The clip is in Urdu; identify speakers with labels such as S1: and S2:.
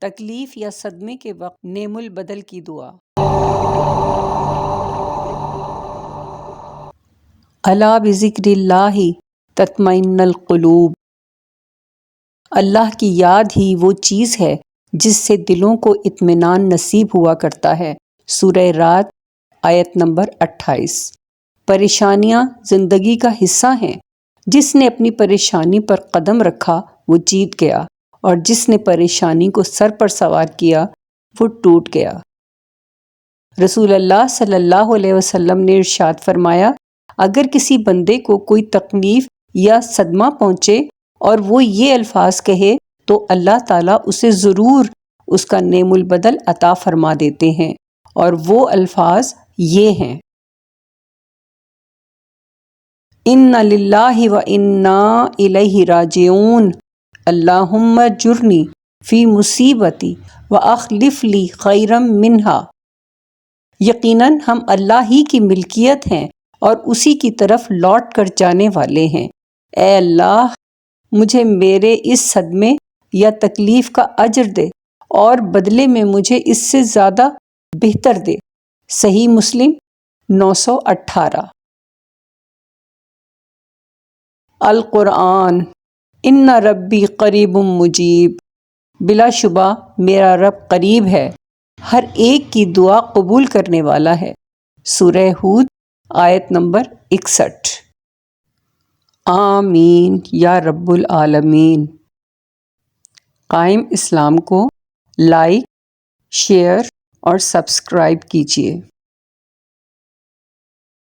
S1: تکلیف یا صدمے کے وقت نعم البدل کی دعا۔ الا بذکر اللہ تطمئن القلوب۔ اللہ کی یاد ہی وہ چیز ہے جس سے دلوں کو اطمینان نصیب ہوا کرتا ہے۔ سورہ رعد آیت نمبر 28۔ پریشانیاں زندگی کا حصہ ہیں۔ جس نے اپنی پریشانی پر قدم رکھا وہ جیت گیا، اور جس نے پریشانی کو سر پر سوار کیا وہ ٹوٹ گیا۔ رسول اللہ صلی اللہ علیہ وسلم نے ارشاد فرمایا، اگر کسی بندے کو کوئی تکلیف یا صدمہ پہنچے اور وہ یہ الفاظ کہے تو اللہ تعالیٰ اسے ضرور اس کا نعم البدل عطا فرما دیتے ہیں، اور وہ الفاظ یہ ہیں: اِنَّ لِلَّهِ وَإِنَّا إِلَيْهِ راجعون، اللہم اجرنی فی مصیبتی وَأَخْلِفْ لِی خیرا مِنْہَا۔ یقیناً ہم اللہ ہی کی ملکیت ہیں اور اسی کی طرف لوٹ کر جانے والے ہیں۔ اے اللہ، مجھے میرے اس صدمے یا تکلیف کا اجر دے اور بدلے میں مجھے اس سے زیادہ بہتر دے۔ صحیح مسلم 918۔ القرآن۔ ان ربی قریب مجیب۔ بلا شبہ میرا رب قریب ہے، ہر ایک کی دعا قبول کرنے والا ہے۔ سورہ ہود آیت نمبر 61۔ آمین یا رب العالمین۔ قائم اسلام کو لائک، شیئر اور سبسکرائب کیجیے۔